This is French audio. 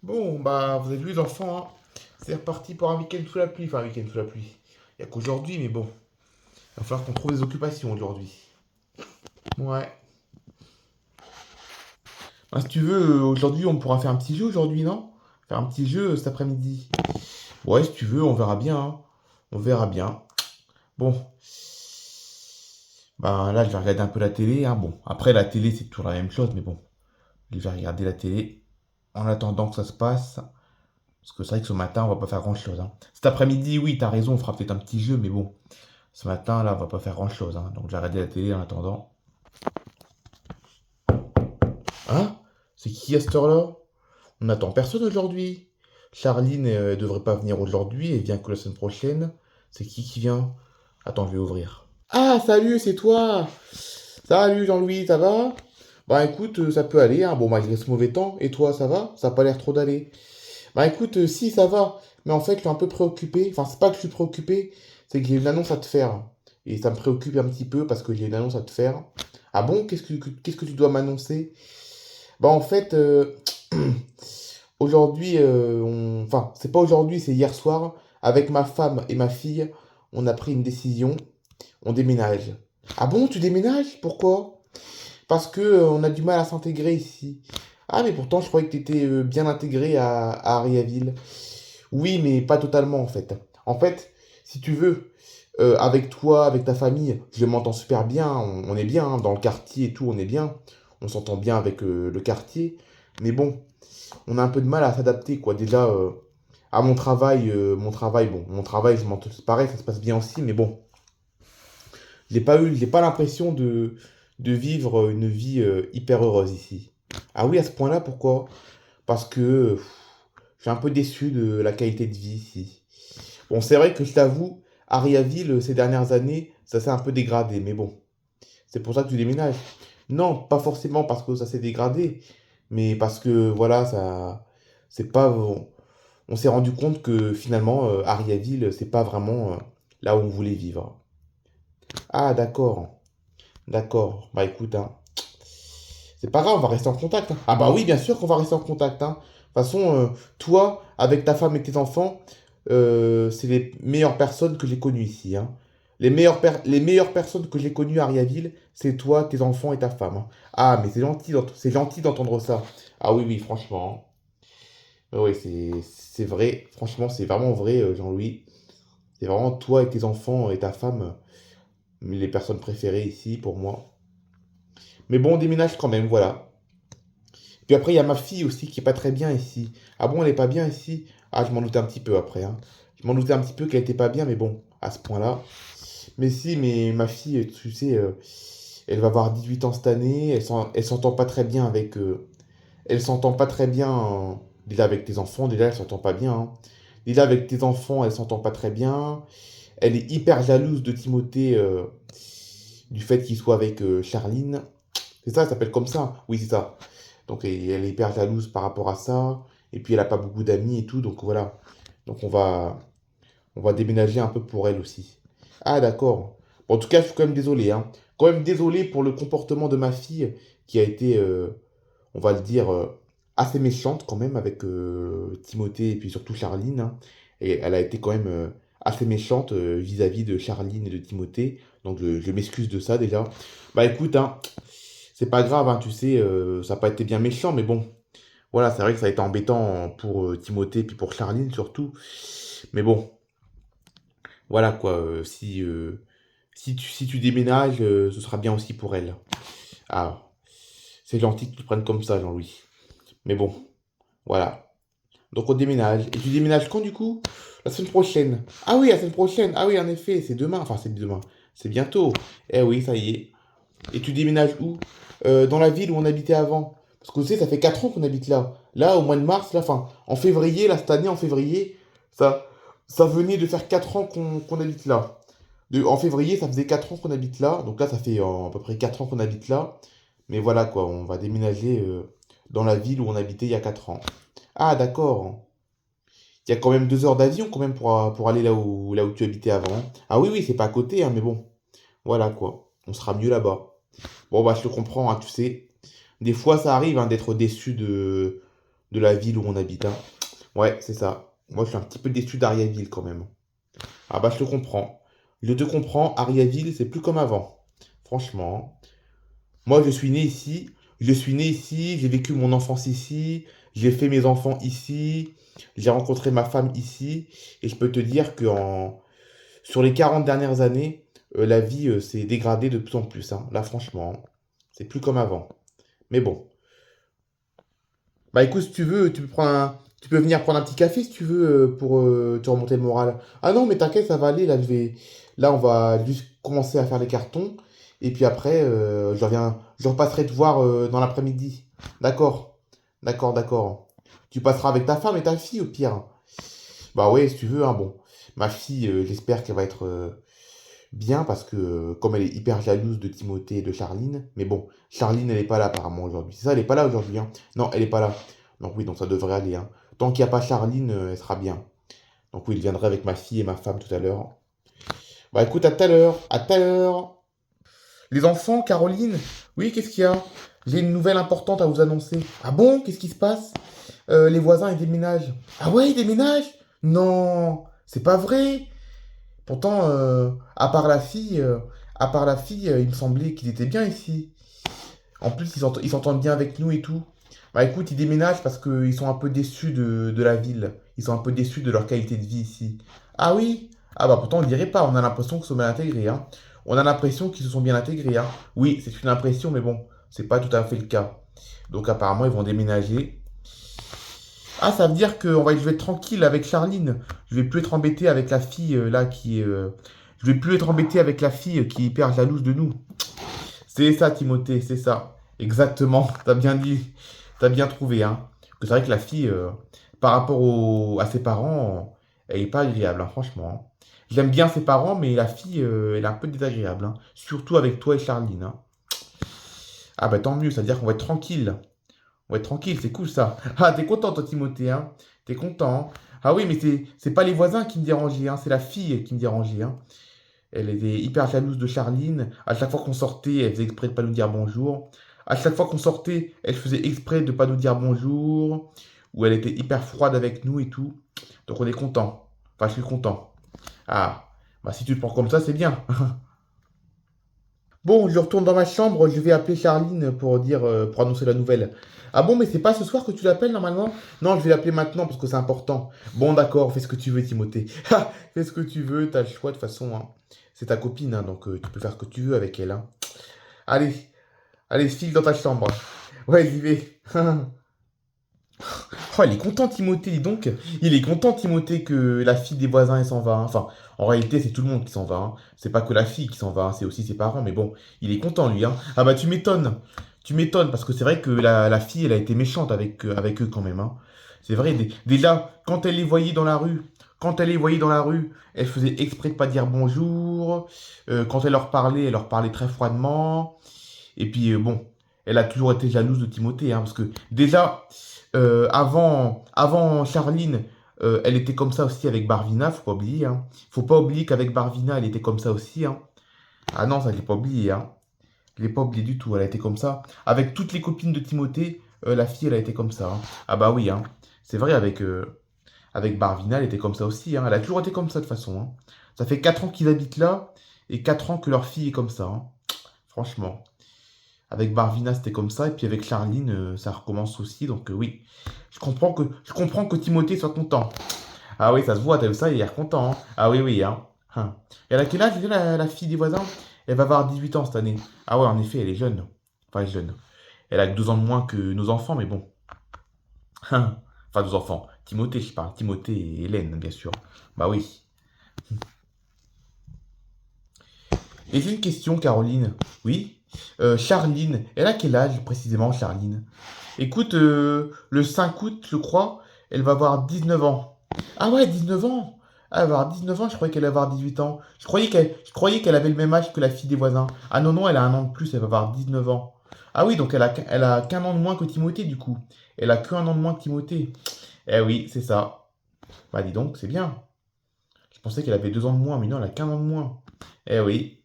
Bon, bah, vous avez vu les enfants, hein. C'est reparti pour un week-end sous la pluie. Enfin, un week-end sous la pluie. Il n'y a qu'aujourd'hui, mais bon. Il va falloir qu'on trouve des occupations aujourd'hui. Ouais. Bah, si tu veux, aujourd'hui, on pourra faire un petit jeu aujourd'hui, non? Faire un petit jeu cet après-midi. Ouais, si tu veux, on verra bien, hein. On verra bien. Bon. Bah, là, je vais regarder un peu la télé, hein. Bon, après, la télé, c'est toujours la même chose, mais bon. Je vais regarder la télé en attendant que ça se passe. Parce que c'est vrai que ce matin, on va pas faire grand-chose, hein. Cet après-midi, oui, t'as raison, on fera peut-être un petit jeu, mais bon. Ce matin, là, on va pas faire grand-chose, hein. Donc j'ai regardé la télé en attendant. Hein? C'est qui à cette heure-là? On n'attend personne aujourd'hui. Charline devrait pas venir aujourd'hui, elle vient que la semaine prochaine. C'est qui vient? Attends, je vais ouvrir. Ah, salut, c'est toi! Salut Jean-Louis, ça va? Bah écoute, ça peut aller, hein. Bon, malgré ce mauvais temps. Et toi, ça va? Ça a pas l'air trop d'aller. Bah écoute, si, ça va. Mais en fait, je suis un peu préoccupé. Enfin, c'est pas que je suis préoccupé, c'est que j'ai une annonce à te faire. Et ça me préoccupe un petit peu parce que j'ai une annonce à te faire. Ah bon? Qu'est-ce que tu dois m'annoncer? Bah en fait, aujourd'hui, enfin, c'est pas aujourd'hui, c'est hier soir. Avec ma femme et ma fille, on a pris une décision. On déménage. Ah bon, tu déménages? Pourquoi? Parce que on a du mal à s'intégrer ici. Ah mais pourtant, je croyais que tu étais bien intégré à Ariaville. Oui, mais pas totalement en fait. En fait, si tu veux, avec toi, avec ta famille, je m'entends super bien, on est bien, hein, dans le quartier et tout, on est bien. On s'entend bien avec le quartier. Mais bon, on a un peu de mal à s'adapter, quoi. Déjà, à mon travail, c'est pareil, ça se passe bien aussi, mais bon, j'ai pas l'impression de vivre une vie hyper heureuse ici. Ah oui, à ce point-là, pourquoi? Parce que je suis un peu déçu de la qualité de vie ici. Bon, c'est vrai que je t'avoue, Ariaville, ces dernières années, ça s'est un peu dégradé, mais bon, c'est pour ça que tu déménages. Non, pas forcément parce que ça s'est dégradé, mais parce que, voilà, ça, c'est pas, on s'est rendu compte que finalement, Ariaville, c'est pas vraiment là où on voulait vivre. Ah, d'accord, d'accord. Bah écoute, hein, c'est pas grave, on va rester en contact, hein. Ah bah oui, bien sûr qu'on va rester en contact, hein. De toute façon, toi, avec ta femme et tes enfants, c'est les meilleures personnes que j'ai connues ici, hein. Les meilleures personnes que j'ai connues à Ariaville, c'est toi, tes enfants et ta femme, hein. Ah, mais c'est gentil d'entendre ça. Ah oui, oui, franchement, hein. Oui, c'est vrai. Franchement, c'est vraiment vrai, Jean-Louis. C'est vraiment toi et tes enfants et ta femme, les personnes préférées ici pour moi. Mais bon, on déménage quand même, voilà. Puis après, il y a ma fille aussi qui est pas très bien ici. Ah bon, elle est pas bien ici? Ah, je m'en doutais un petit peu après, hein. Je m'en doutais un petit peu qu'elle était pas bien, mais bon, à ce point-là. Mais si, mais ma fille, tu sais, elle va avoir 18 ans cette année. Elle s'entend pas très bien avec. Elle s'entend pas très bien. Déjà avec tes enfants, déjà, elle s'entend pas bien, hein. Déjà avec tes enfants, elle s'entend pas très bien. Elle est hyper jalouse de Timothée, du fait qu'il soit avec Charline. C'est ça, elle s'appelle comme ça. Oui, c'est ça. Donc elle est hyper jalouse par rapport à ça. Et puis elle a pas beaucoup d'amis et tout. Donc voilà. Donc on va déménager un peu pour elle aussi. Ah d'accord. Bon, en tout cas, je suis quand même désolé, hein. Quand même désolé pour le comportement de ma fille qui a été, on va le dire, assez méchante quand même avec Timothée et puis surtout Charline, hein. Et elle a été quand même assez méchante vis-à-vis de Charline et de Timothée. Donc je m'excuse de ça déjà. Bah écoute, hein, c'est pas grave, hein, tu sais, ça n'a pas été bien méchant, mais bon, voilà, c'est vrai que ça a été embêtant pour Timothée, puis pour Charline surtout. Mais bon, voilà quoi, si tu déménages, ce sera bien aussi pour elle. Ah, c'est gentil que tu le prennes comme ça, Jean-Louis. Mais bon, voilà. Donc on déménage. Et tu déménages quand du coup? La semaine prochaine. Ah oui, la semaine prochaine. Ah oui, en effet, c'est demain. Enfin, c'est demain. C'est bientôt. Eh oui, ça y est. Et tu déménages où? Dans la ville où on habitait avant. Parce que tu sais, ça fait 4 ans qu'on habite là. Là, au mois de mars, là, enfin, en février, là, cette année, en février, ça, ça venait de faire 4 ans qu'on habite là. En février, ça faisait 4 ans qu'on habite là. Donc là, ça fait à peu près 4 ans qu'on habite là. Mais voilà, quoi, on va déménager dans la ville où on habitait il y a 4 ans. Ah, d'accord. Il y a quand même 2 heures d'avion quand même pour aller là où tu habitais avant. Ah oui, oui, c'est pas à côté, hein, mais bon. Voilà, quoi. On sera mieux là-bas. Bon, bah, je te comprends, hein, tu sais. Des fois, ça arrive hein, d'être déçu de la ville où on habite, hein. Ouais, c'est ça. Moi, je suis un petit peu déçu d'Ariaville quand même. Ah bah, je te comprends. Je te comprends, Ariaville, c'est plus comme avant. Franchement. Moi, je suis né ici, j'ai vécu mon enfance ici, j'ai fait mes enfants ici, j'ai rencontré ma femme ici, et je peux te dire sur les 40 dernières années, la vie s'est dégradée de plus en plus, hein. Là, franchement, c'est plus comme avant. Mais bon. Bah écoute, si tu veux, tu peux venir prendre un petit café si tu veux pour te remonter le moral. Ah non, mais t'inquiète, ça va aller. Là, on va juste commencer à faire les cartons. Et puis après, je repasserai te voir dans l'après-midi. D'accord, d'accord. Tu passeras avec ta femme et ta fille au pire. Bah ouais, si tu veux, hein, bon. Ma fille, j'espère qu'elle va être bien parce que comme elle est hyper jalouse de Timothée et de Charline, mais bon, Charline elle est pas là apparemment aujourd'hui. C'est ça, elle est pas là aujourd'hui, hein. Non, elle est pas là. Donc oui, donc ça devrait aller, hein. Tant qu'il n'y a pas Charline, elle sera bien. Donc oui, il viendrait avec ma fille et ma femme tout à l'heure. Bah écoute, à tout à l'heure, à tout à l'heure. Les enfants, Caroline, oui, qu'est-ce qu'il y a? J'ai une nouvelle importante à vous annoncer. Ah bon, qu'est-ce qui se passe? Les voisins, ils déménagent. Ah ouais, ils déménagent? Non, c'est pas vrai. Pourtant, à part la fille, il me semblait qu'il était bien ici. En plus, ils s'entendent bien avec nous et tout. Bah écoute, ils déménagent parce qu'ils sont un peu déçus de la ville. Ils sont un peu déçus de leur qualité de vie ici. Ah oui? Ah bah pourtant on ne dirait pas, on a l'impression qu'ils sont bien intégrés, hein. On a l'impression qu'ils se sont bien intégrés, hein. Oui, c'est une impression, mais bon, c'est pas tout à fait le cas. Donc apparemment, ils vont déménager. Ah, ça veut dire je vais être tranquille avec Charline. Je vais plus être embêté avec la fille là qui est. Je vais plus être embêté avec la fille qui est hyper jalouse de nous. C'est ça, Timothée, c'est ça. Exactement. T'as bien dit. T'as bien trouvé, hein. Que c'est vrai que la fille, par rapport à ses parents, elle est pas agréable, hein, franchement, hein. J'aime bien ses parents, mais la fille, elle est un peu désagréable, hein. Surtout avec toi et Charline, hein. Ah bah tant mieux, ça veut dire qu'on va être tranquille. On va être tranquille, c'est cool ça. Ah, t'es content, toi, Timothée, hein? T'es content, hein. Ah oui, mais c'est pas les voisins qui me dérangeaient, hein, c'est la fille qui me dérangeait, hein. Elle était hyper jalouse de Charline. À chaque fois qu'on sortait, elle faisait exprès de pas nous dire bonjour. À chaque fois qu'on sortait, elle faisait exprès de pas nous dire bonjour. Ou elle était hyper froide avec nous et tout. Donc on est content. Enfin, je suis content. Ah, bah si tu le prends comme ça, c'est bien. Bon, je retourne dans ma chambre, je vais appeler Charline pour annoncer la nouvelle. Ah bon, mais c'est pas ce soir que tu l'appelles normalement? Non, je vais l'appeler maintenant parce que c'est important. Bon, d'accord, fais ce que tu veux, Timothée. Ha, fais ce que tu veux, t'as le choix de toute façon, hein. C'est ta copine, hein, donc tu peux faire ce que tu veux avec elle, hein. Allez, allez, file dans ta chambre. Ouais, j'y vais. Oh, il est content, Timothée, dis donc. Il est content, Timothée, que la fille des voisins, elle s'en va, hein. Enfin, en réalité, c'est tout le monde qui s'en va, hein. C'est pas que la fille qui s'en va, hein, c'est aussi ses parents. Mais bon, il est content, lui, hein. Ah bah, tu m'étonnes. Tu m'étonnes, parce que c'est vrai que la fille, elle a été méchante avec eux quand même, hein. C'est vrai, déjà, quand elle les voyait dans la rue, elle faisait exprès de pas dire bonjour. Quand elle leur parlait très froidement. Et puis, bon, elle a toujours été jalouse de Timothée, hein, parce que déjà, avant Charline, elle était comme ça aussi avec Barvina, faut pas oublier, hein. Faut pas oublier qu'avec Barvina, elle était comme ça aussi, hein. Ah non, ça, je l'ai pas oublié, hein. Je l'ai pas oublié du tout, elle a été comme ça. Avec toutes les copines de Timothée, la fille, elle a été comme ça, hein. Ah bah oui, hein. C'est vrai, avec Barvina, elle était comme ça aussi, hein. Elle a toujours été comme ça de toute façon, hein. Ça fait 4 ans qu'ils habitent là, et 4 ans que leur fille est comme ça, hein. Franchement. Avec Barvina, c'était comme ça. Et puis avec Charline, ça recommence aussi. Donc oui, je comprends que Timothée soit content. Ah oui, ça se voit, t'as vu ça, il a l'air content, hein. Ah oui, oui, hein. Hein. Et elle a quel âge déjà, la fille des voisins? Elle va avoir 18 ans cette année. Ah ouais, en effet, elle est jeune. Enfin, elle est jeune. Elle a que 2 ans de moins que nos enfants, mais bon. Hein. Enfin, nos enfants. Timothée, je parle. Timothée et Hélène, bien sûr. Bah oui. Et j'ai une question, Caroline. Oui? Charline, elle a quel âge précisément, Charline? Écoute, le 5 août, je crois, elle va avoir 19 ans. Ah ouais, 19 ans! Ah, elle va avoir 19 ans, je croyais qu'elle allait avoir 18 ans. Je croyais qu'elle avait le même âge que la fille des voisins. Ah non, non, elle a un an de plus, elle va avoir 19 ans. Ah oui, donc elle a qu'un an de moins que Timothée, du coup. Elle a qu'un an de moins que Timothée. Eh oui, c'est ça. Bah dis donc, c'est bien. Je pensais qu'elle avait 2 ans de moins, mais non, elle a qu'un an de moins. Eh oui.